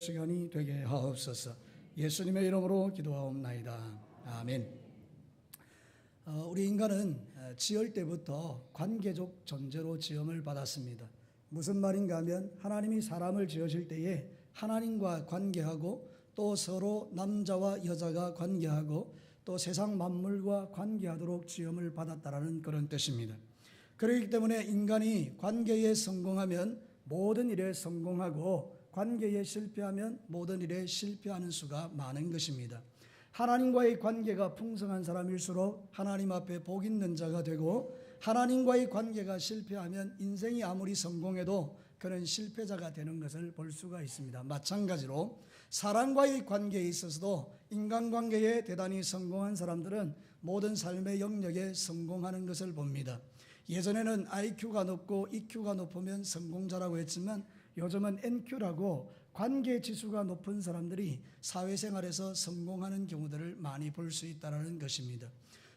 시간이 되게 하옵소서. 예수님의 이름으로 기도하옵나이다. 아멘. 우리 인간은 지을 때부터 관계적 존재로 지음을 받았습니다. 무슨 말인가 하면 하나님이 사람을 지으실 때에 하나님과 관계하고 또 서로 남자와 여자가 관계하고 또 세상 만물과 관계하도록 지음을 받았다라는 그런 뜻입니다. 그렇기 때문에 인간이 관계에 성공하면 모든 일에 성공하고 관계에 실패하면 모든 일에 실패하는 수가 많은 것입니다. 하나님과의 관계가 풍성한 사람일수록 하나님 앞에 복 있는 자가 되고, 하나님과의 관계가 실패하면 인생이 아무리 성공해도 그런 실패자가 되는 것을 볼 수가 있습니다. 마찬가지로 사람과의 관계에 있어서도 인간관계에 대단히 성공한 사람들은 모든 삶의 영역에 성공하는 것을 봅니다. 예전에는 IQ가 높고 EQ가 높으면 성공자라고 했지만 요즘은 NQ라고 관계 지수가 높은 사람들이 사회생활에서 성공하는 경우들을 많이 볼 수 있다는 것입니다.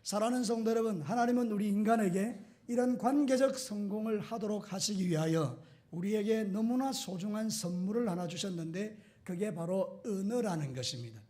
사랑하는 성도 여러분, 하나님은 우리 인간에게 이런 관계적 성공을 하도록 하시기 위하여 우리에게 너무나 소중한 선물을 하나 주셨는데 그게 바로 언어라는 것입니다.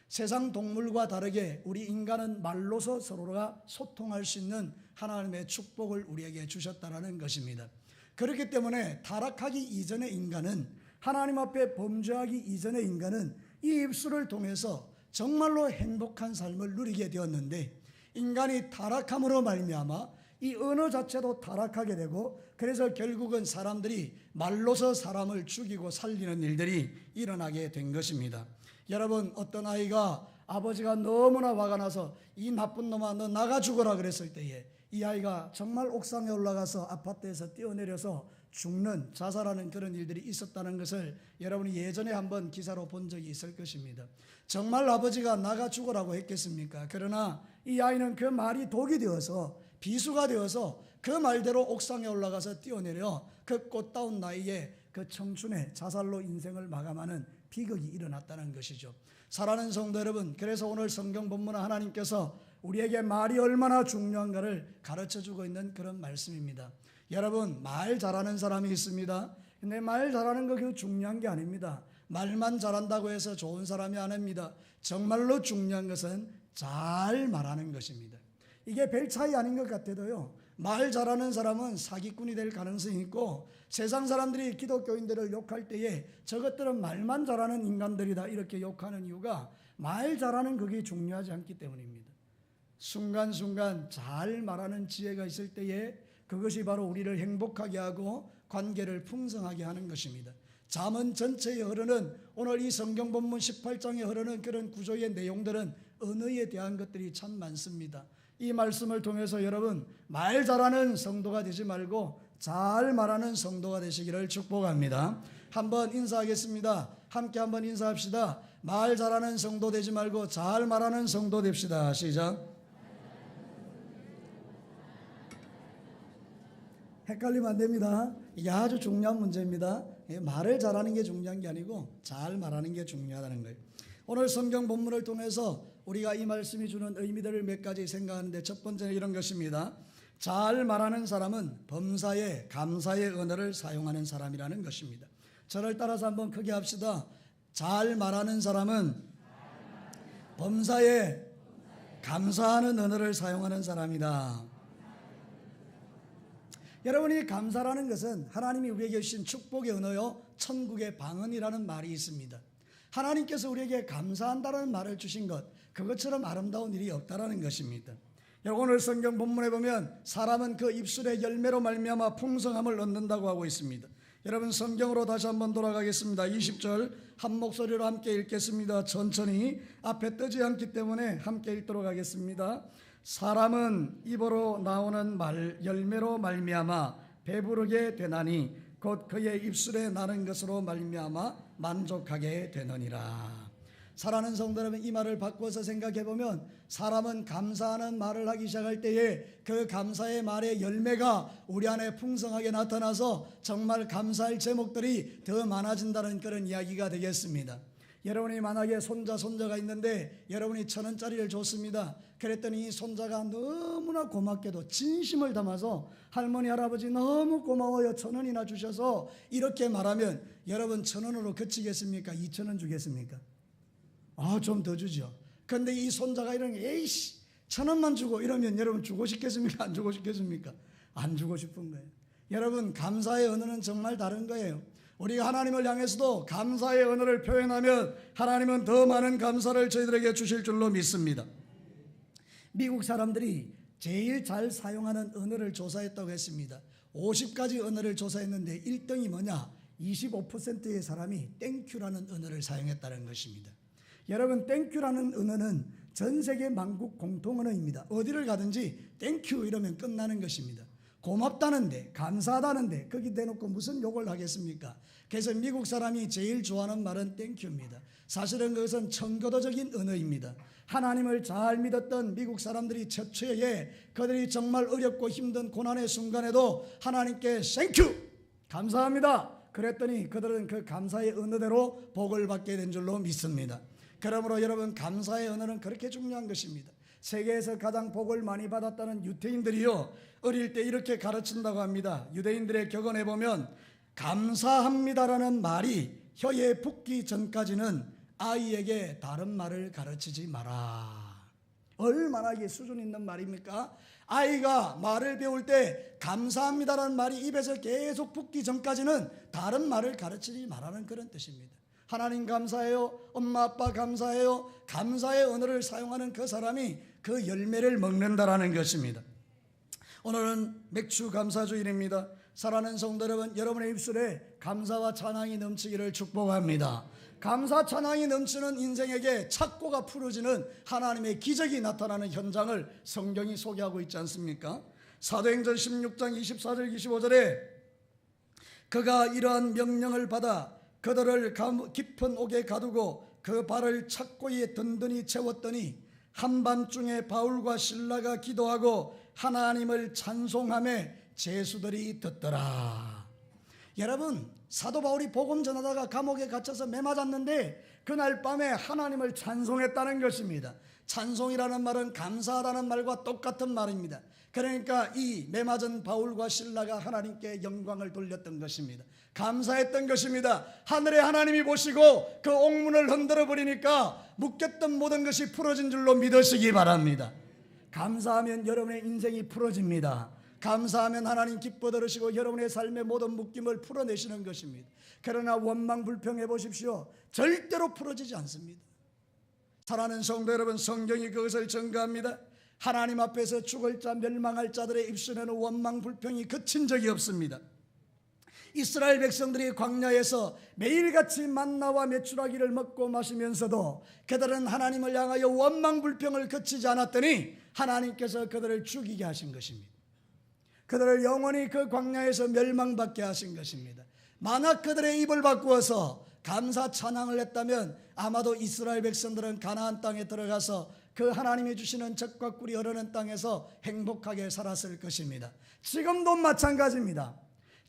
세상 동물과 다르게 우리 인간은 말로서 서로가 소통할 수 있는 하나님의 축복을 우리에게 주셨다는 것입니다. 그렇기 때문에 타락하기 이전의 인간은, 하나님 앞에 범죄하기 이전의 인간은 이 입술을 통해서 정말로 행복한 삶을 누리게 되었는데, 인간이 타락함으로 말미암아 이 언어 자체도 타락하게 되고, 그래서 결국은 사람들이 말로서 사람을 죽이고 살리는 일들이 일어나게 된 것입니다. 여러분, 어떤 아이가 아버지가 너무나 화가 나서 이 나쁜 놈아 너 나가 죽어라 그랬을 때에 이 아이가 정말 옥상에 올라가서 아파트에서 뛰어내려서 죽는, 자살하는 그런 일들이 있었다는 것을 여러분이 예전에 한번 기사로 본 적이 있을 것입니다. 정말 아버지가 나가 죽으라고 했겠습니까? 그러나 이 아이는 그 말이 독이 되어서, 비수가 되어서 그 말대로 옥상에 올라가서 뛰어내려 그 꽃다운 나이에 그 청춘의 자살로 인생을 마감하는 비극이 일어났다는 것이죠. 사랑하는 성도 여러분, 그래서 오늘 성경 본문은 하나님께서 우리에게 말이 얼마나 중요한가를 가르쳐주고 있는 그런 말씀입니다. 여러분, 말 잘하는 사람이 있습니다. 근데 말 잘하는 거 중요한 게 아닙니다. 말만 잘한다고 해서 좋은 사람이 아닙니다. 정말로 중요한 것은 잘 말하는 것입니다. 이게 별 차이 아닌 것 같아도요, 말 잘하는 사람은 사기꾼이 될 가능성이 있고, 세상 사람들이 기독교인들을 욕할 때에 저것들은 말만 잘하는 인간들이다 이렇게 욕하는 이유가 말 잘하는 그게 중요하지 않기 때문입니다. 순간순간 잘 말하는 지혜가 있을 때에 그것이 바로 우리를 행복하게 하고 관계를 풍성하게 하는 것입니다. 잠언 전체에 흐르는, 오늘 이 성경 본문 18장에 흐르는 그런 구조의 내용들은 언어에 대한 것들이 참 많습니다. 이 말씀을 통해서 여러분, 말 잘하는 성도가 되지 말고 잘 말하는 성도가 되시기를 축복합니다. 한번 인사하겠습니다. 함께 한번 인사합시다. 말 잘하는 성도 되지 말고 잘 말하는 성도 됩시다. 시작. 헷갈리면 안 됩니다. 이게 아주 중요한 문제입니다. 말을 잘하는 게 중요한 게 아니고 잘 말하는 게 중요하다는 거예요. 오늘 성경 본문을 통해서 우리가 이 말씀이 주는 의미들을 몇 가지 생각하는데, 첫 번째는 이런 것입니다. 잘 말하는 사람은 범사에 감사의 언어를 사용하는 사람이라는 것입니다. 저를 따라서 한번 크게 합시다. 잘 말하는 사람은 범사에 감사하는 언어를 사용하는 사람이다. 여러분이 감사라는 것은 하나님이 우리에게 주신 축복의 언어요, 천국의 방언이라는 말이 있습니다. 하나님께서 우리에게 감사한다는 말을 주신 것, 그것처럼 아름다운 일이 없다라는 것입니다. 오늘 성경 본문에 보면 사람은 그 입술의 열매로 말미암아 풍성함을 얻는다고 하고 있습니다. 여러분, 성경으로 다시 한번 돌아가겠습니다. 20절 한 목소리로 함께 읽겠습니다. 천천히, 앞에 뜨지 않기 때문에 함께 읽도록 하겠습니다. 사람은 입으로 나오는 열매로 말미암아 배부르게 되나니 곧 그의 입술에 나는 것으로 말미암아 만족하게 되느니라. 사랑하는 성도 여러분, 이 말을 바꿔서 생각해 보면 사람은 감사하는 말을 하기 시작할 때에 그 감사의 말의 열매가 우리 안에 풍성하게 나타나서 정말 감사할 제목들이 더 많아진다는 그런 이야기가 되겠습니다. 여러분이 만약에 손자가 있는데 여러분이 1,000원짜리를 줬습니다. 그랬더니 이 손자가 너무나 고맙게도 진심을 담아서 할머니 할아버지 너무 고마워요, 1,000원이나 주셔서 이렇게 말하면 여러분 1,000원으로 그치겠습니까? 2,000원 주겠습니까? 좀 더 주죠. 그런데 이 손자가 이러는 에이씨 1,000원만 주고 이러면 여러분 주고 싶겠습니까? 안 주고 싶겠습니까? 안 주고 싶은 거예요. 여러분 감사의 언어는 정말 다른 거예요. 우리가 하나님을 향해서도 감사의 언어를 표현하면 하나님은 더 많은 감사를 저희들에게 주실 줄로 믿습니다. 미국 사람들이 제일 잘 사용하는 언어를 조사했다고 했습니다. 50가지 언어를 조사했는데 1등이 뭐냐? 25%의 사람이 땡큐라는 언어를 사용했다는 것입니다. 여러분 땡큐라는 언어는 전 세계 만국 공통 언어입니다. 어디를 가든지 땡큐 이러면 끝나는 것입니다. 고맙다는데 감사하다는데 거기 대놓고 무슨 욕을 하겠습니까? 그래서 미국 사람이 제일 좋아하는 말은 땡큐입니다. 사실은 그것은 청교도적인 언어입니다. 하나님을 잘 믿었던 미국 사람들이 최초에 그들이 정말 어렵고 힘든 고난의 순간에도 하나님께 땡큐 감사합니다 그랬더니 그들은 그 감사의 언어대로 복을 받게 된 줄로 믿습니다. 그러므로 여러분 감사의 언어는 그렇게 중요한 것입니다. 세계에서 가장 복을 많이 받았다는 유대인들이요 어릴 때 이렇게 가르친다고 합니다. 유대인들의 격언에 보면 감사합니다라는 말이 혀에 붙기 전까지는 아이에게 다른 말을 가르치지 마라. 얼마나 이게 수준 있는 말입니까? 아이가 말을 배울 때 감사합니다라는 말이 입에서 계속 붙기 전까지는 다른 말을 가르치지 말라는 그런 뜻입니다. 하나님 감사해요, 엄마 아빠 감사해요, 감사의 언어를 사용하는 그 사람이 그 열매를 먹는다라는 것입니다. 오늘은 맥주 감사주일입니다. 사랑하는 성도 여러분, 여러분의 입술에 감사와 찬양이 넘치기를 축복합니다. 감사 찬양이 넘치는 인생에게 착고가 풀어지는 하나님의 기적이 나타나는 현장을 성경이 소개하고 있지 않습니까? 사도행전 16장 24절 25절에 그가 이러한 명령을 받아 그들을 깊은 옥에 가두고 그 발을 착고에 든든히 채웠더니 한밤중에 바울과 실라가 기도하고 하나님을 찬송하며 죄수들이 듣더라. 여러분 사도 바울이 복음 전하다가 감옥에 갇혀서 매 맞았는데 그날 밤에 하나님을 찬송했다는 것입니다. 찬송이라는 말은 감사하다는 말과 똑같은 말입니다. 그러니까 이 매 맞은 바울과 실라가 하나님께 영광을 돌렸던 것입니다. 감사했던 것입니다. 하늘의 하나님이 보시고 그 옥문을 흔들어 버리니까 묶였던 모든 것이 풀어진 줄로 믿으시기 바랍니다. 감사하면 여러분의 인생이 풀어집니다. 감사하면 하나님 기뻐 들으시고 여러분의 삶의 모든 묶임을 풀어내시는 것입니다. 그러나 원망 불평해 보십시오. 절대로 풀어지지 않습니다. 사랑하는 성도 여러분, 성경이 그것을 증거합니다. 하나님 앞에서 죽을 자 멸망할 자들의 입술에는 원망 불평이 그친 적이 없습니다. 이스라엘 백성들이 광야에서 매일같이 만나와 메추라기를 먹고 마시면서도 그들은 하나님을 향하여 원망 불평을 그치지 않았더니 하나님께서 그들을 죽이게 하신 것입니다. 그들을 영원히 그 광야에서 멸망받게 하신 것입니다. 만약 그들의 입을 바꾸어서 감사 찬양을 했다면 아마도 이스라엘 백성들은 가나안 땅에 들어가서 그 하나님이 주시는 젖과 꿀이 흐르는 땅에서 행복하게 살았을 것입니다. 지금도 마찬가지입니다.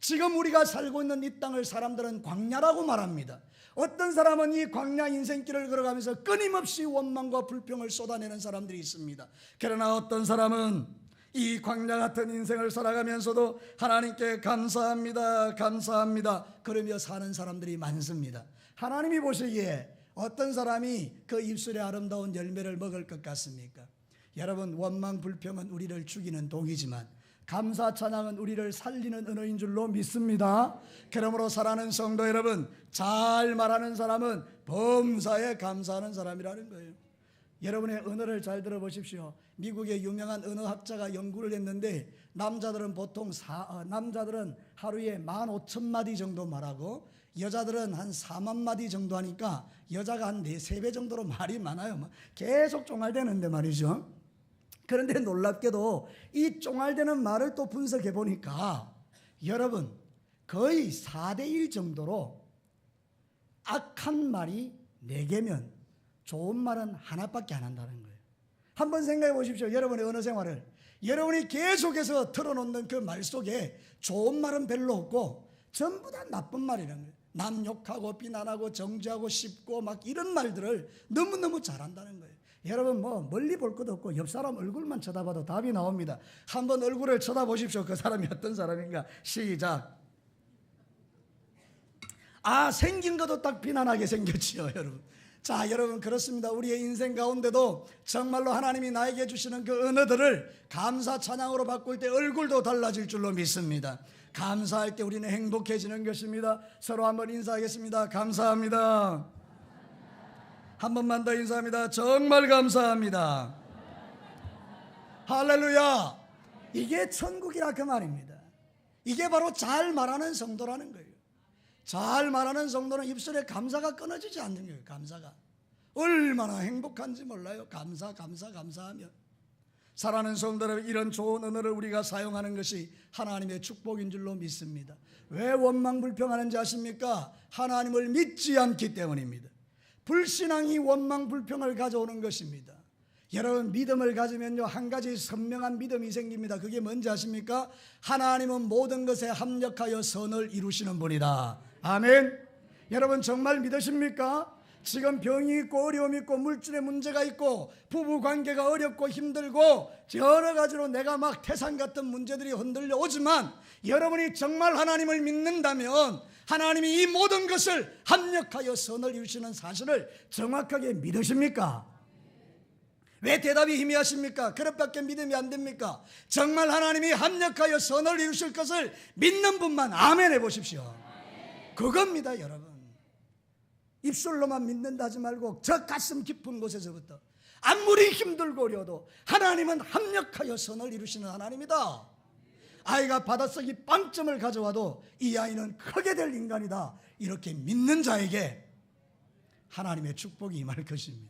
지금 우리가 살고 있는 이 땅을 사람들은 광야라고 말합니다. 어떤 사람은 이 광야 인생길을 걸어가면서 끊임없이 원망과 불평을 쏟아내는 사람들이 있습니다. 그러나 어떤 사람은 이 광야 같은 인생을 살아가면서도 하나님께 감사합니다, 감사합니다 그러며 사는 사람들이 많습니다. 하나님이 보시기에 어떤 사람이 그 입술의 아름다운 열매를 먹을 것 같습니까? 여러분 원망 불평은 우리를 죽이는 독이지만 감사 찬양은 우리를 살리는 언어인 줄로 믿습니다. 그러므로 사랑하는 성도 여러분, 잘 말하는 사람은 범사에 감사하는 사람이라는 거예요. 여러분의 언어를 잘 들어보십시오. 미국의 유명한 언어학자가 연구를 했는데 남자들은 보통 남자들은 하루에 15,000마디 정도 말하고 여자들은 한 4만 마디 정도 하니까 여자가 한 3배 정도로 말이 많아요. 계속 쫑알대는데 말이죠. 그런데 놀랍게도 이 쫑알대는 말을 또 분석해 보니까 여러분 거의 4대1 정도로 악한 말이 4개면 좋은 말은 하나밖에 안 한다는 거예요. 한번 생각해 보십시오. 여러분의 언어 생활을 여러분이 계속해서 틀어놓는 그 말 속에 좋은 말은 별로 없고 전부 다 나쁜 말이라는 거예요. 남 욕하고 비난하고 정죄하고 씹고 막 이런 말들을 너무너무 잘한다는 거예요. 여러분 뭐 멀리 볼 것도 없고 옆 사람 얼굴만 쳐다봐도 답이 나옵니다. 한번 얼굴을 쳐다보십시오. 그 사람이 어떤 사람인가. 시작. 아, 생긴 것도 딱 비난하게 생겼지요, 여러분. 자, 여러분 그렇습니다. 우리의 인생 가운데도 정말로 하나님이 나에게 주시는 그 언어들을 감사 찬양으로 바꿀 때 얼굴도 달라질 줄로 믿습니다. 감사할 때 우리는 행복해지는 것입니다. 서로 한번 인사하겠습니다. 감사합니다. 한 번만 더 인사합니다. 정말 감사합니다. 할렐루야. 이게 천국이라 그 말입니다. 이게 바로 잘 말하는 성도라는 거예요. 잘 말하는 성도는 입술에 감사가 끊어지지 않는 거예요. 감사가 얼마나 행복한지 몰라요. 감사하면. 사랑하는 성도 여러분, 이런 좋은 언어를 우리가 사용하는 것이 하나님의 축복인 줄로 믿습니다. 왜 원망불평하는지 아십니까? 하나님을 믿지 않기 때문입니다. 불신앙이 원망불평을 가져오는 것입니다. 여러분 믿음을 가지면요 한 가지 선명한 믿음이 생깁니다. 그게 뭔지 아십니까? 하나님은 모든 것에 합력하여 선을 이루시는 분이다. 아멘. 여러분 정말 믿으십니까? 지금 병이 있고 어려움이 있고 물질의 문제가 있고 부부관계가 어렵고 힘들고 여러 가지로 내가 막 태산 같은 문제들이 흔들려 오지만 여러분이 정말 하나님을 믿는다면 하나님이 이 모든 것을 합력하여 선을 이루시는 사실을 정확하게 믿으십니까? 왜 대답이 희미하십니까? 그것밖에 믿음이 안 됩니까? 정말 하나님이 합력하여 선을 이루실 것을 믿는 분만 아멘 해보십시오. 그겁니다 여러분. 입술로만 믿는다 하지 말고 저 가슴 깊은 곳에서부터 아무리 힘들고 어려워도 하나님은 합력하여 선을 이루시는 하나님이다. 아이가 바닷속이 빵점을 가져와도 이 아이는 크게 될 인간이다. 이렇게 믿는 자에게 하나님의 축복이 임할 것입니다.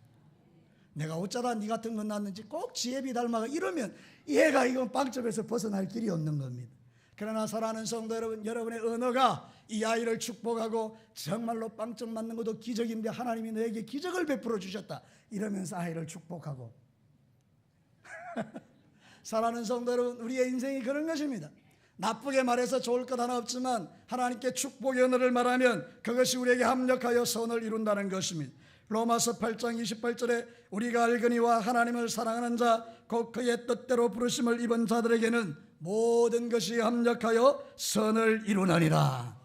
내가 어쩌다 네 같은 건 낳는지 꼭 지혜비 닮아가 이러면 얘가 이건 빵점에서 벗어날 길이 없는 겁니다. 그러나 사랑하는 성도 여러분, 여러분의 언어가 이 아이를 축복하고 정말로 빵점 맞는 것도 기적인데 하나님이 너에게 기적을 베풀어 주셨다 이러면서 아이를 축복하고 사랑하는 성도 여러분, 우리의 인생이 그런 것입니다. 나쁘게 말해서 좋을 것 하나 없지만 하나님께 축복의 언어를 말하면 그것이 우리에게 합력하여 선을 이룬다는 것입니다. 로마서 8장 28절에 우리가 알거니와 하나님을 사랑하는 자 곧 그의 뜻대로 부르심을 입은 자들에게는 모든 것이 합력하여 선을 이루느니라.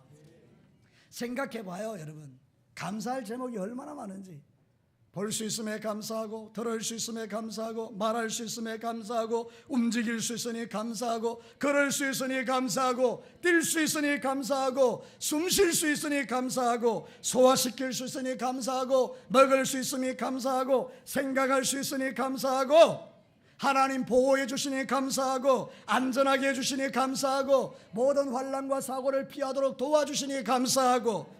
생각해봐요 여러분. 감사할 제목이 얼마나 많은지. 볼 수 있음에 감사하고 들을 수 있음에 감사하고 말할 수 있음에 감사하고 움직일 수 있으니 감사하고 걸을 수 있으니 감사하고 뛸 수 있으니 감사하고 숨 쉴 수 있으니 감사하고 소화시킬 수 있으니 감사하고 먹을 수 있으니 감사하고 생각할 수 있으니 감사하고 하나님 보호해 주시니 감사하고 안전하게 해주시니 감사하고 모든 환난과 사고를 피하도록 도와주시니 감사하고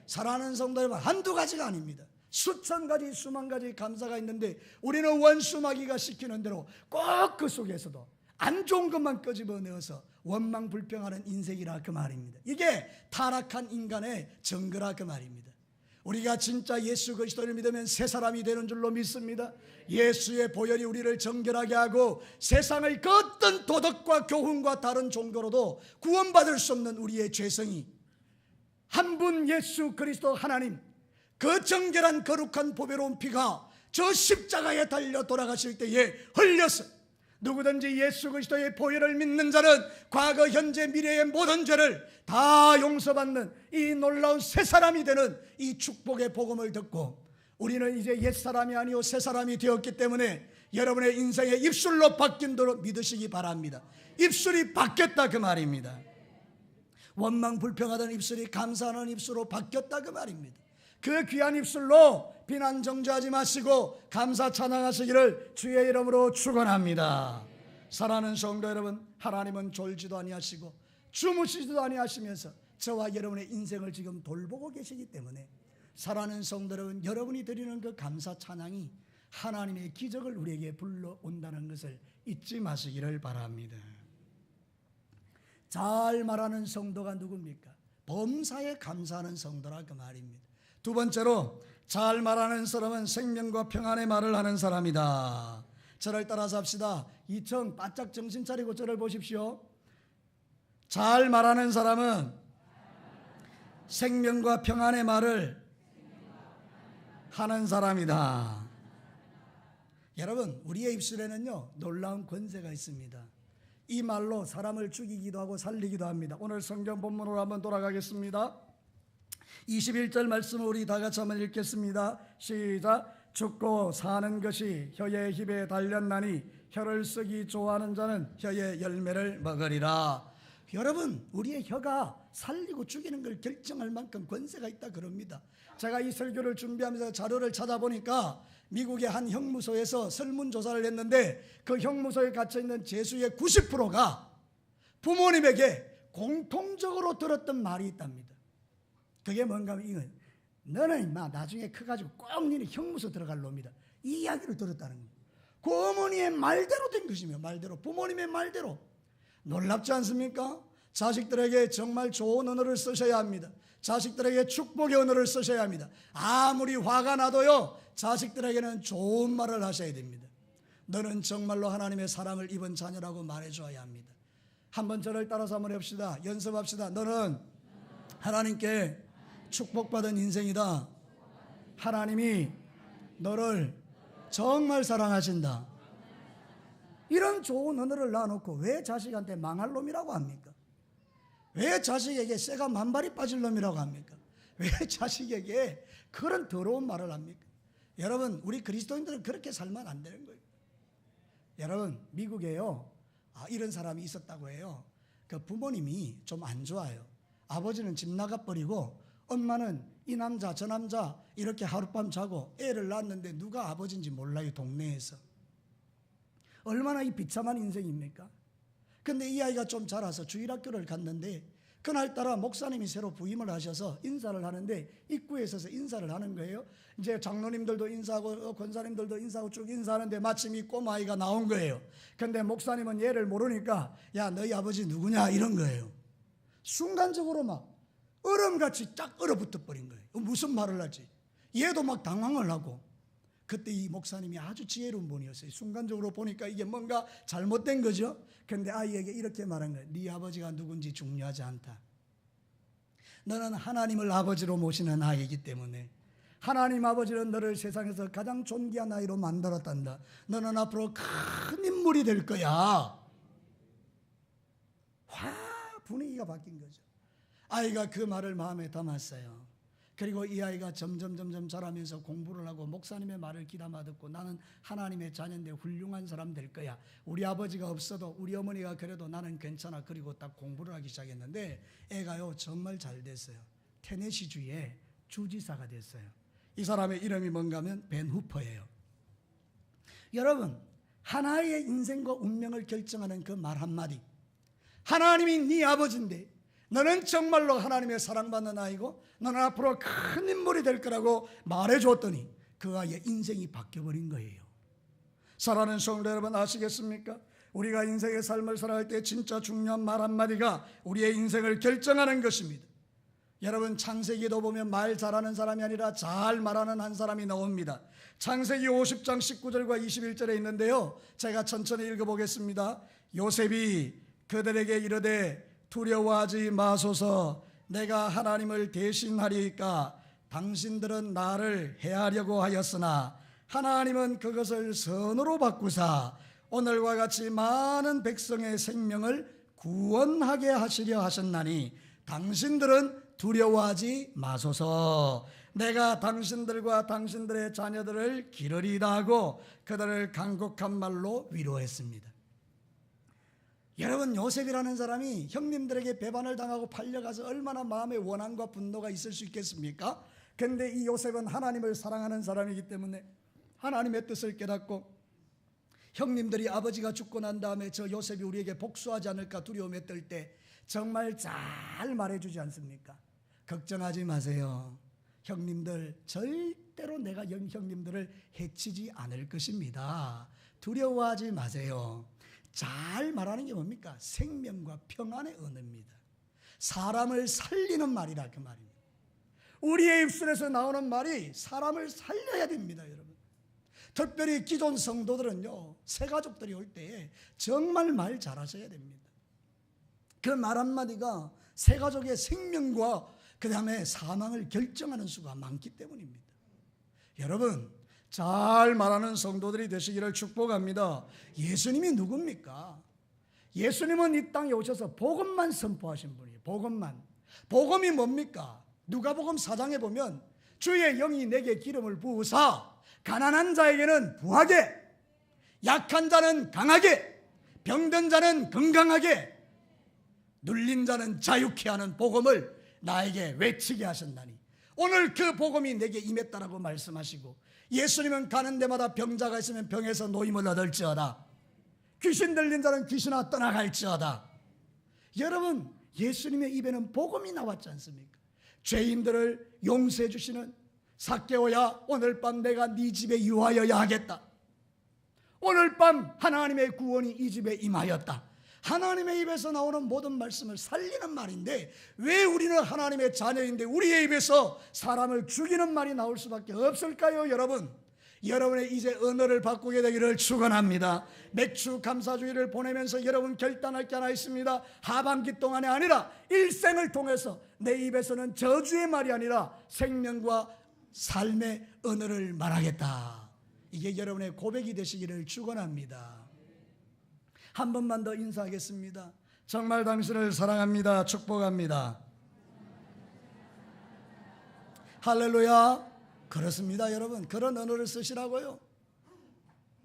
사랑하는 성도 여러분, 한두 가지가 아닙니다. 수천 가지 수만 가지 감사가 있는데 우리는 원수마귀가 시키는 대로 꼭 그 속에서도 안 좋은 것만 끄집어내어서 원망불평하는 인생이라 그 말입니다. 이게 타락한 인간의 증거라 그 말입니다. 우리가 진짜 예수 그리스도를 믿으면 새 사람이 되는 줄로 믿습니다. 예수의 보혈이 우리를 정결하게 하고 세상의 그 어떤 도덕과 교훈과 다른 종교로도 구원받을 수 없는 우리의 죄성이 한 분 예수 그리스도 하나님 그 정결한 거룩한 보배로운 피가 저 십자가에 달려 돌아가실 때에 흘려서 누구든지 예수 그리스도의 보혈을 믿는 자는 과거 현재 미래의 모든 죄를 다 용서받는 이 놀라운 새 사람이 되는 이 축복의 복음을 듣고 우리는 이제 옛사람이 아니요 새 사람이 되었기 때문에 여러분의 인생의 입술로 바뀐 대로 믿으시기 바랍니다. 입술이 바뀌었다 그 말입니다. 원망불평하던 입술이 감사하는 입술로 바뀌었다 그 말입니다. 그 귀한 입술로 비난 정죄하지 마시고 감사 찬양하시기를 주의 이름으로 축원합니다. 사랑하는 성도 여러분, 하나님은 졸지도 아니하시고 주무시지도 아니하시면서 저와 여러분의 인생을 지금 돌보고 계시기 때문에 사랑하는 성도 여러분, 여러분이 드리는 그 감사 찬양이 하나님의 기적을 우리에게 불러온다는 것을 잊지 마시기를 바랍니다. 잘 말하는 성도가 누굽니까? 범사에 감사하는 성도라 그 말입니다. 두 번째로 잘 말하는 사람은 생명과 평안의 말을 하는 사람이다. 저를 따라서 합시다. 이청 바짝 정신 차리고 저를 보십시오. 잘 말하는 사람은 생명과 평안의 말을 하는 사람이다. 여러분, 우리의 입술에는요 놀라운 권세가 있습니다. 이 말로 사람을 죽이기도 하고 살리기도 합니다. 오늘 성경 본문으로 한번 돌아가겠습니다. 21절 말씀을 우리 다 같이 한번 읽겠습니다. 시작. 죽고 사는 것이 혀의 힘에 달렸나니 혀를 쓰기 좋아하는 자는 혀의 열매를 먹으리라. 여러분, 우리의 혀가 살리고 죽이는 걸 결정할 만큼 권세가 있다 그럽니다. 제가 이 설교를 준비하면서 자료를 찾아보니까 미국의 한 형무소에서 설문조사를 했는데 그 형무소에 갇혀있는 죄수의 90%가 부모님에게 공통적으로 들었던 말이 있답니다. 그게 뭔가 하면 이건 너는 임마 나중에 커가지고 꼭 니네 형무소 들어갈 놈이다, 이 이야기를 들었다는 거예요. 그 어머니의 말대로 된 것이며, 말대로 부모님의 말대로. 놀랍지 않습니까? 자식들에게 정말 좋은 언어를 쓰셔야 합니다. 자식들에게 축복의 언어를 쓰셔야 합니다. 아무리 화가 나도요 자식들에게는 좋은 말을 하셔야 됩니다. 너는 정말로 하나님의 사랑을 입은 자녀라고 말해줘야 합니다. 한번 저를 따라서 한번 해봅시다. 연습합시다. 너는 하나님께 축복받은 인생이다. 하나님이 너를 정말 사랑하신다. 이런 좋은 언어를 놔놓고 왜 자식한테 망할 놈이라고 합니까? 왜 자식에게 쇠가 만발이 빠질 놈이라고 합니까? 왜 자식에게 그런 더러운 말을 합니까? 여러분, 우리 그리스도인들은 그렇게 살면 안 되는 거예요. 여러분, 미국에요 이런 사람이 있었다고 해요. 그 부모님이 좀 안 좋아요. 아버지는 집 나가버리고 엄마는 이 남자 저 남자 이렇게 하룻밤 자고 애를 낳았는데 누가 아버지인지 몰라요. 동네에서. 얼마나 이 비참한 인생입니까? 근데 이 아이가 좀 자라서 주일학교를 갔는데 그날따라 목사님이 새로 부임을 하셔서 인사를 하는데 입구에 서서 인사를 하는 거예요. 이제 장로님들도 인사하고 권사님들도 인사하고 쭉 인사하는데 마침 이 꼬마아이가 나온 거예요. 근데 목사님은 얘를 모르니까 야 너희 아버지 누구냐 이런 거예요. 순간적으로 막 얼음같이 딱 얼어붙어 버린 거예요. 무슨 말을 하지? 얘도 막 당황을 하고. 그때 이 목사님이 아주 지혜로운 분이었어요. 순간적으로 보니까 이게 뭔가 잘못된 거죠. 그런데 아이에게 이렇게 말한 거예요. 네 아버지가 누군지 중요하지 않다. 너는 하나님을 아버지로 모시는 아이이기 때문에 하나님 아버지는 너를 세상에서 가장 존귀한 아이로 만들었단다. 너는 앞으로 큰 인물이 될 거야. 분위기가 바뀐 거죠. 아이가 그 말을 마음에 담았어요. 그리고 이 아이가 점점 자라면서 공부를 하고 목사님의 말을 귀담아 듣고 나는 하나님의 자녀인데 훌륭한 사람 될 거야. 우리 아버지가 없어도 우리 어머니가 그래도 나는 괜찮아. 그리고 딱 공부를 하기 시작했는데 애가요 정말 잘 됐어요. 테네시주의 주지사가 됐어요. 이 사람의 이름이 뭔가 하면 벤 후퍼예요. 여러분, 하나의 인생과 운명을 결정하는 그 말 한마디. 하나님이 네 아버지인데 너는 정말로 하나님의 사랑받는 아이고 너는 앞으로 큰 인물이 될 거라고 말해줬더니 그 아이의 인생이 바뀌어버린 거예요. 사랑하는 성도 여러분, 아시겠습니까? 우리가 인생의 삶을 살아갈 때 진짜 중요한 말 한마디가 우리의 인생을 결정하는 것입니다. 여러분, 창세기도 보면 말 잘하는 사람이 아니라 잘 말하는 한 사람이 나옵니다. 창세기 50장 19절과 21절에 있는데요, 제가 천천히 읽어보겠습니다. 요셉이 그들에게 이르되 두려워하지 마소서. 내가 하나님을 대신하리이까. 당신들은 나를 해하려고 하였으나 하나님은 그것을 선으로 바꾸사 오늘과 같이 많은 백성의 생명을 구원하게 하시려 하셨나니 당신들은 두려워하지 마소서. 내가 당신들과 당신들의 자녀들을 기르리다 하고 그들을 간곡한 말로 위로했습니다. 여러분, 요셉이라는 사람이 형님들에게 배반을 당하고 팔려가서 얼마나 마음에 원한과 분노가 있을 수 있겠습니까? 그런데 이 요셉은 하나님을 사랑하는 사람이기 때문에 하나님의 뜻을 깨닫고 형님들이 아버지가 죽고 난 다음에 저 요셉이 우리에게 복수하지 않을까 두려움에 떨 때 정말 잘 말해주지 않습니까? 걱정하지 마세요. 형님들 절대로 내가 형님들을 해치지 않을 것입니다. 두려워하지 마세요. 잘 말하는 게 뭡니까? 생명과 평안의 언어입니다. 사람을 살리는 말이라 그 말입니다. 우리의 입술에서 나오는 말이 사람을 살려야 됩니다, 여러분. 특별히 기존 성도들은요, 새가족들이 올 때 정말 말 잘하셔야 됩니다. 그 말 한마디가 새가족의 생명과 그 다음에 사망을 결정하는 수가 많기 때문입니다. 여러분, 잘 말하는 성도들이 되시기를 축복합니다. 예수님이 누굽니까? 예수님은 이 땅에 오셔서 복음만 선포하신 분이에요. 복음만. 복음이 뭡니까? 누가복음 4장에 보면 주의 영이 내게 기름을 부으사 가난한 자에게는 부하게, 약한 자는 강하게, 병든 자는 건강하게, 눌린 자는 자유케 하는 복음을 나에게 외치게 하셨나니 오늘 그 복음이 내게 임했다라고 말씀하시고, 예수님은 가는 데마다 병자가 있으면 병에서 노임을 얻을지어다, 귀신 들린 자는 귀신아 떠나갈지어다. 여러분, 예수님의 입에는 복음이 나왔지 않습니까? 죄인들을 용서해 주시는 삭개오야, 오늘 밤 내가 네 집에 유하여야 하겠다. 오늘 밤 하나님의 구원이 이 집에 임하였다. 하나님의 입에서 나오는 모든 말씀을 살리는 말인데 왜 우리는 하나님의 자녀인데 우리의 입에서 사람을 죽이는 말이 나올 수밖에 없을까요? 여러분의 이제 언어를 바꾸게 되기를 축원합니다. 맥주 감사주의를 보내면서 여러분 결단할 게 하나 있습니다. 하반기 동안이 아니라 일생을 통해서 내 입에서는 저주의 말이 아니라 생명과 삶의 언어를 말하겠다. 이게 여러분의 고백이 되시기를 축원합니다. 한 번만 더 인사하겠습니다. 정말 당신을 사랑합니다. 축복합니다. 할렐루야. 그렇습니다. 여러분, 그런 언어를 쓰시라고요.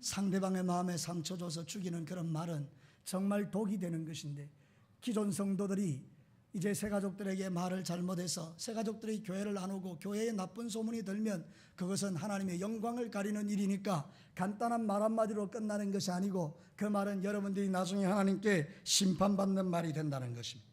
상대방의 마음에 상처 줘서 죽이는 그런 말은 정말 독이 되는 것인데, 기존 성도들이 이제 새가족들에게 말을 잘못해서 새가족들이 교회를 안 오고 교회에 나쁜 소문이 들면 그것은 하나님의 영광을 가리는 일이니까 간단한 말 한마디로 끝나는 것이 아니고 그 말은 여러분들이 나중에 하나님께 심판받는 말이 된다는 것입니다.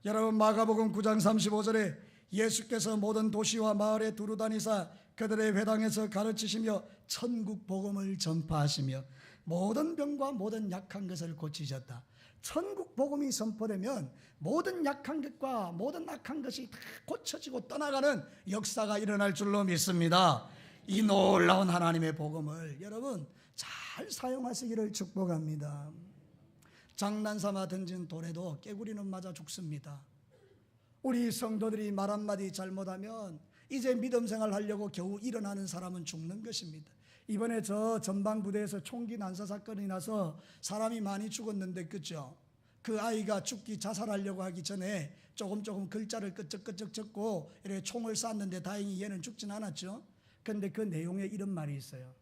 여러분, 마가복음 9장 35절에 예수께서 모든 도시와 마을에 두루 다니사 그들의 회당에서 가르치시며 천국 복음을 전파하시며 모든 병과 모든 약한 것을 고치셨다. 천국 복음이 선포되면 모든 약한 것과 모든 악한 것이 다 고쳐지고 떠나가는 역사가 일어날 줄로 믿습니다. 이 놀라운 하나님의 복음을 여러분 잘 사용하시기를 축복합니다. 장난삼아 던진 돌에도 깨구리는 맞아 죽습니다. 우리 성도들이 말 한마디 잘못하면 이제 믿음 생활하려고 겨우 일어나는 사람은 죽는 것입니다. 이번에 저 전방부대에서 총기 난사 사건이 나서 사람이 많이 죽었는데, 그죠? 그 아이가 죽기 자살하려고 하기 전에 조금 글자를 끄적끄적 적고 이렇게 총을 쐈는데 다행히 얘는 죽진 않았죠. 그런데 그 내용에 이런 말이 있어요.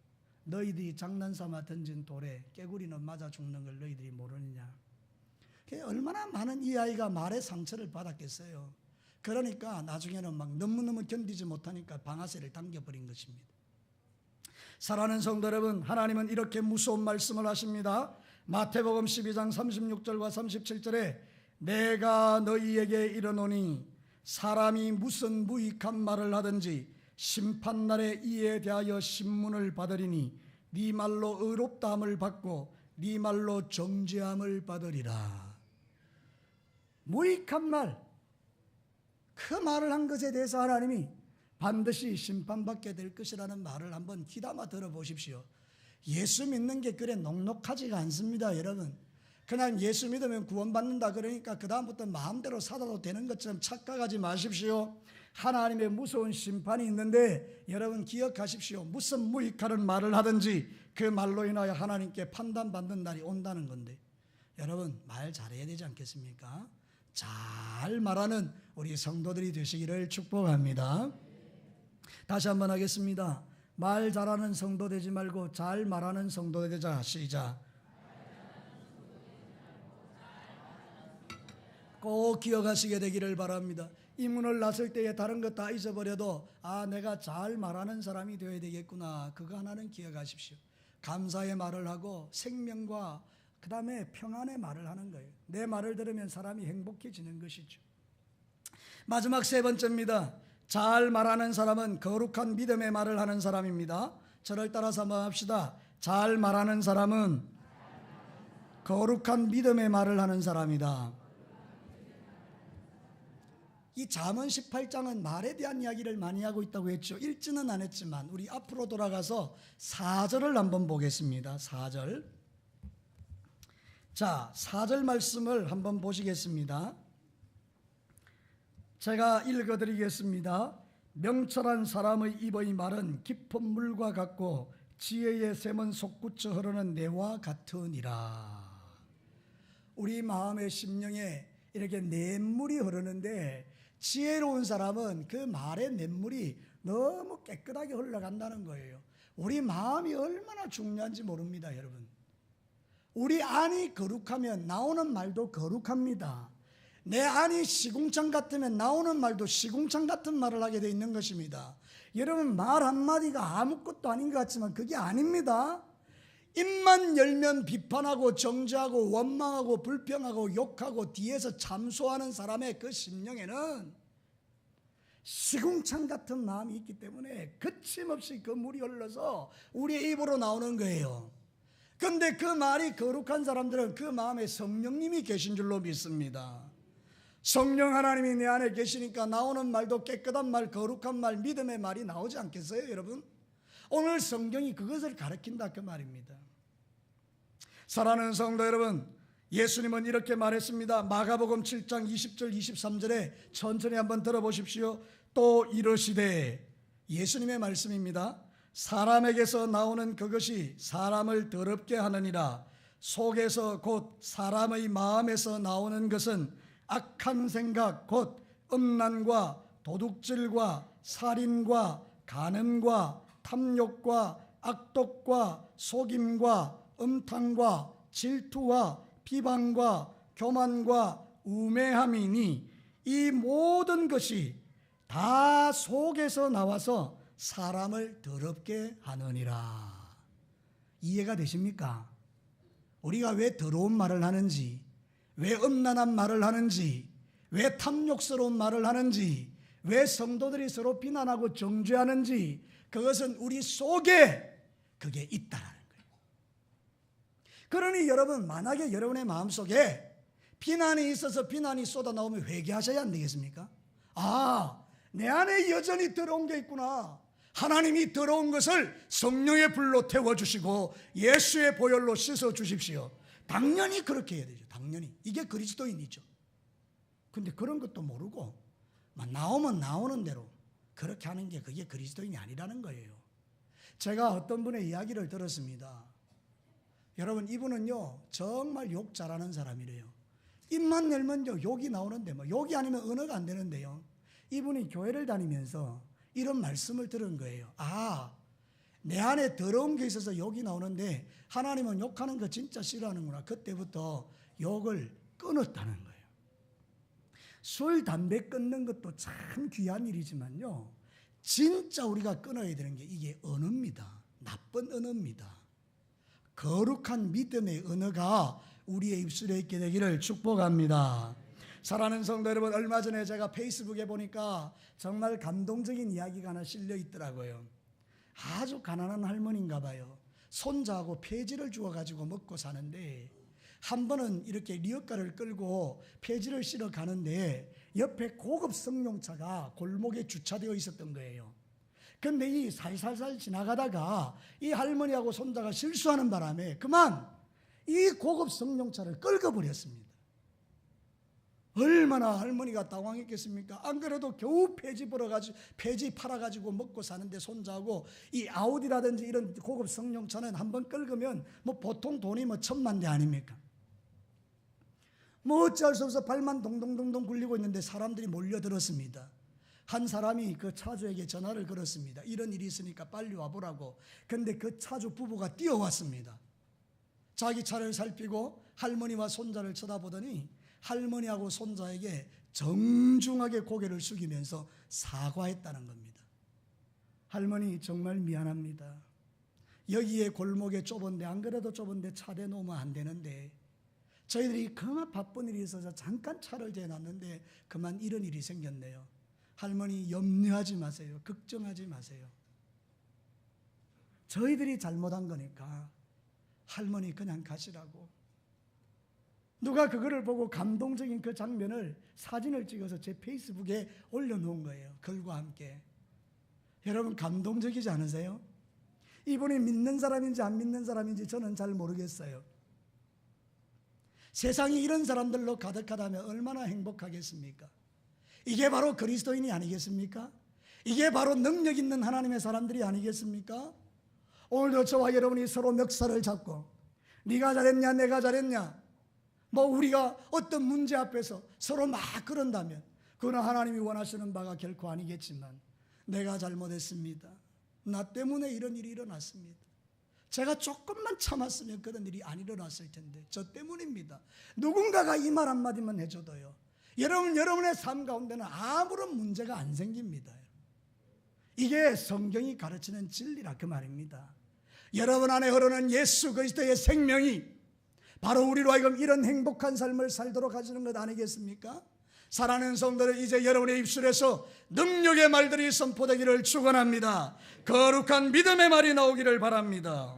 너희들이 장난삼아 던진 돌에 깨구리는 맞아 죽는 걸 너희들이 모르느냐. 얼마나 많은 이 아이가 말의 상처를 받았겠어요. 그러니까 나중에는 막 너무너무 견디지 못하니까 방아쇠를 당겨버린 것입니다. 사랑하는 성도 여러분, 하나님은 이렇게 무서운 말씀을 하십니다. 마태복음 12장 36절과 37절에 내가 너희에게 이르노니 사람이 무슨 무익한 말을 하든지 심판날에 이에 대하여 신문을 받으리니 네 말로 의롭다함을 받고 네 말로 정죄함을 받으리라. 무익한 말, 그 말을 한 것에 대해서 하나님이 반드시 심판받게 될 것이라는 말을 한번 귀담아 들어보십시오. 예수 믿는 게 그래 녹록하지가 않습니다. 여러분, 그냥 예수 믿으면 구원받는다 그러니까 그 다음부터 마음대로 살아도 되는 것처럼 착각하지 마십시오. 하나님의 무서운 심판이 있는데 여러분 기억하십시오. 무슨 무익한 말을 하든지 그 말로 인하여 하나님께 판단받는 날이 온다는 건데, 여러분 말 잘해야 되지 않겠습니까? 잘 말하는 우리 성도들이 되시기를 축복합니다. 다시 한번 하겠습니다. 말 잘하는 성도 되지 말고 잘 말하는 성도 되자. 시작. 꼭 기억하시게 되기를 바랍니다. 이 문을 나설 때에 다른 것 다 잊어버려도 내가 잘 말하는 사람이 되어야 되겠구나, 그거 하나는 기억하십시오. 감사의 말을 하고 생명과 그 다음에 평안의 말을 하는 거예요. 내 말을 들으면 사람이 행복해지는 것이죠. 마지막 세 번째입니다. 잘 말하는 사람은 거룩한 믿음의 말을 하는 사람입니다. 저를 따라서 한번 합시다. 잘 말하는 사람은 거룩한 믿음의 말을 하는 사람이다. 이 잠언 18장은 말에 대한 이야기를 많이 하고 있다고 했죠. 읽지는 안 했지만 우리 앞으로 돌아가서 4절을 한번 보겠습니다. 4절. 자, 4절 말씀을 한번 보시겠습니다. 제가 읽어드리겠습니다. 명철한 사람의 입의 말은 깊은 물과 같고 지혜의 샘은 솟구쳐 흐르는 내와 같으니라. 우리 마음의 심령에 이렇게 냇물이 흐르는데 지혜로운 사람은 그 말의 냇물이 너무 깨끗하게 흘러간다는 거예요. 우리 마음이 얼마나 중요한지 모릅니다, 여러분. 우리 안이 거룩하면 나오는 말도 거룩합니다. 내 안이 시궁창 같으면 나오는 말도 시궁창 같은 말을 하게 되어 있는 것입니다. 여러분, 말 한마디가 아무것도 아닌 것 같지만 그게 아닙니다. 입만 열면 비판하고 정죄하고 원망하고 불평하고 욕하고 뒤에서 참소하는 사람의 그 심령에는 시궁창 같은 마음이 있기 때문에 거침없이 그 물이 흘러서 우리의 입으로 나오는 거예요. 그런데 그 말이 거룩한 사람들은 그 마음에 성령님이 계신 줄로 믿습니다. 성령 하나님이 내 안에 계시니까 나오는 말도 깨끗한 말, 거룩한 말, 믿음의 말이 나오지 않겠어요, 여러분? 오늘 성경이 그것을 가르친다 그 말입니다. 사랑하는 성도 여러분, 예수님은 이렇게 말했습니다. 마가복음 7장 20절 23절에 천천히 한번 들어보십시오. 또 이르시되, 예수님의 말씀입니다. 사람에게서 나오는 그것이 사람을 더럽게 하느니라. 속에서 곧 사람의 마음에서 나오는 것은 악한 생각 곧 음란과 도둑질과 살인과 간음과 탐욕과 악독과 속임과 음탕과 질투와 비방과 교만과 우매함이니 이 모든 것이 다 속에서 나와서 사람을 더럽게 하느니라. 이해가 되십니까? 우리가 왜 더러운 말을 하는지, 왜 음란한 말을 하는지, 왜 탐욕스러운 말을 하는지, 왜 성도들이 서로 비난하고 정죄하는지, 그것은 우리 속에 그게 있다라는 거예요. 그러니 여러분, 만약에 여러분의 마음속에 비난이 있어서 비난이 쏟아나오면 회개하셔야 안 되겠습니까? 아, 내 안에 여전히 더러운 게 있구나. 하나님이 더러운 것을 성령의 불로 태워주시고 예수의 보혈로 씻어주십시오. 당연히 그렇게 해야 되죠. 당연히. 이게 그리스도인이죠. 근데 그런 것도 모르고 나오면 나오는 대로 그렇게 하는 게 그게 그리스도인이 아니라는 거예요. 제가 어떤 분의 이야기를 들었습니다. 여러분, 이분은요 정말 욕 잘하는 사람이래요. 입만 열면요 욕이 나오는데 욕이 아니면 언어가 안 되는데요. 이분이 교회를 다니면서 이런 말씀을 들은 거예요. 아, 내 안에 더러운 게 있어서 욕이 나오는데 하나님은 욕하는 거 진짜 싫어하는구나. 그때부터 욕을 끊었다는 거예요. 술, 담배 끊는 것도 참 귀한 일이지만요, 진짜 우리가 끊어야 되는 게 이게 언어입니다. 나쁜 언어입니다. 거룩한 믿음의 언어가 우리의 입술에 있게 되기를 축복합니다. 사랑하는 성도 여러분, 얼마 전에 제가 페이스북에 보니까 정말 감동적인 이야기가 하나 실려 있더라고요. 아주 가난한 할머니인가 봐요. 손자하고 폐지를 주워가지고 먹고 사는데 한 번은 이렇게 리어카를 끌고 폐지를 실어 가는데 옆에 고급 승용차가 골목에 주차되어 있었던 거예요. 근데 이 살살살 지나가다가 이 할머니하고 손자가 실수하는 바람에 그만 이 고급 승용차를 끌어버렸습니다. 얼마나 할머니가 당황했겠습니까? 안 그래도 겨우 폐지 팔아가지고 먹고 사는데 손자하고 이 아우디라든지 이런 고급 승용차는 한번 끌으면 보통 돈이 1,000만 대 아닙니까? 어찌할 수 없어 발만 동동동동 굴리고 있는데 사람들이 몰려들었습니다. 한 사람이 그 차주에게 전화를 걸었습니다. 이런 일이 있으니까 빨리 와보라고. 근데 그 차주 부부가 뛰어왔습니다. 자기 차를 살피고 할머니와 손자를 쳐다보더니 할머니하고 손자에게 정중하게 고개를 숙이면서 사과했다는 겁니다. 할머니, 정말 미안합니다. 여기에 골목에 좁은데, 안 그래도 좁은데 차 대놓으면 안 되는데 저희들이 그만 바쁜 일이 있어서 잠깐 차를 대놨는데 그만 이런 일이 생겼네요. 할머니, 염려하지 마세요. 걱정하지 마세요. 저희들이 잘못한 거니까 할머니 그냥 가시라고. 누가 그거를 보고 감동적인 그 장면을 사진을 찍어서 제 페이스북에 올려놓은 거예요. 글과 함께. 여러분, 감동적이지 않으세요? 이분이 믿는 사람인지 안 믿는 사람인지 저는 잘 모르겠어요. 세상이 이런 사람들로 가득하다면 얼마나 행복하겠습니까? 이게 바로 그리스도인이 아니겠습니까? 이게 바로 능력 있는 하나님의 사람들이 아니겠습니까? 오늘도 저와 여러분이 서로 멱살을 잡고 네가 잘했냐 내가 잘했냐 뭐 우리가 어떤 문제 앞에서 서로 막 그런다면 그건 하나님이 원하시는 바가 결코 아니겠지만, 내가 잘못했습니다, 나 때문에 이런 일이 일어났습니다, 제가 조금만 참았으면 그런 일이 안 일어났을 텐데 저 때문입니다, 누군가가 이 말 한마디만 해줘도요 여러분의 삶 가운데는 아무런 문제가 안 생깁니다. 이게 성경이 가르치는 진리라 그 말입니다. 여러분 안에 흐르는 예수 그리스도의 생명이 바로 우리로 하여금 이런 행복한 삶을 살도록 하시는 것 아니겠습니까? 사랑하는 성도들, 이제 여러분의 입술에서 능력의 말들이 선포되기를 축원합니다. 거룩한 믿음의 말이 나오기를 바랍니다.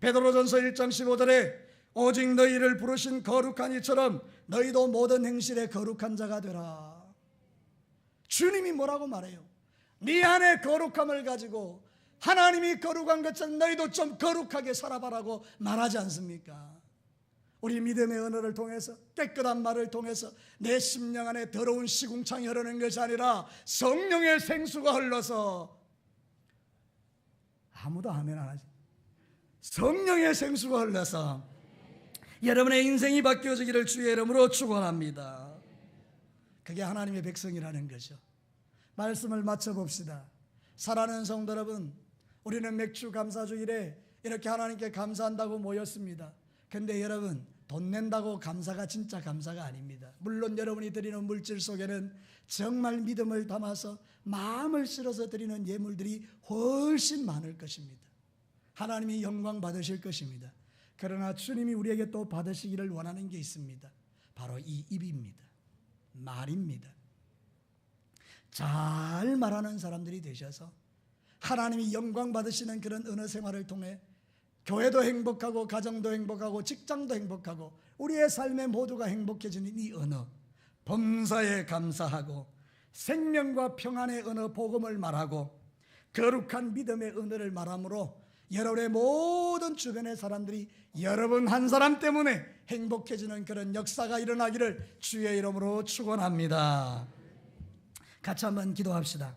베드로전서 1장 15절에 오직 너희를 부르신 거룩한 이처럼 너희도 모든 행실에 거룩한 자가 되라. 주님이 뭐라고 말해요? 네 안에 거룩함을 가지고 하나님이 거룩한 것처럼 너희도 좀 거룩하게 살아봐라고 말하지 않습니까? 우리 믿음의 언어를 통해서, 깨끗한 말을 통해서 내 심령 안에 더러운 시궁창이 흐르는 것이 아니라 성령의 생수가 흘러서, 아무도 아멘 안 하지, 성령의 생수가 흘러서 여러분의 인생이 바뀌어지기를 주의 이름으로 축원합니다. 그게 하나님의 백성이라는 거죠. 말씀을 마쳐봅시다. 사랑하는 성도 여러분, 우리는 맥주 감사주일에 이렇게 하나님께 감사한다고 모였습니다. 근데 여러분, 돈 낸다고 감사가 진짜 감사가 아닙니다. 물론 여러분이 드리는 물질 속에는 정말 믿음을 담아서 마음을 실어서 드리는 예물들이 훨씬 많을 것입니다. 하나님이 영광 받으실 것입니다. 그러나 주님이 우리에게 또 받으시기를 원하는 게 있습니다. 바로 이 입입니다. 말입니다. 잘 말하는 사람들이 되셔서 하나님이 영광 받으시는 그런 언어 생활을 통해 교회도 행복하고 가정도 행복하고 직장도 행복하고 우리의 삶의 모두가 행복해지는 이 언어, 범사에 감사하고 생명과 평안의 언어 복음을 말하고 거룩한 믿음의 언어를 말함으로 여러분의 모든 주변의 사람들이 여러분 한 사람 때문에 행복해지는 그런 역사가 일어나기를 주의 이름으로 축원합니다. 같이 한번 기도합시다.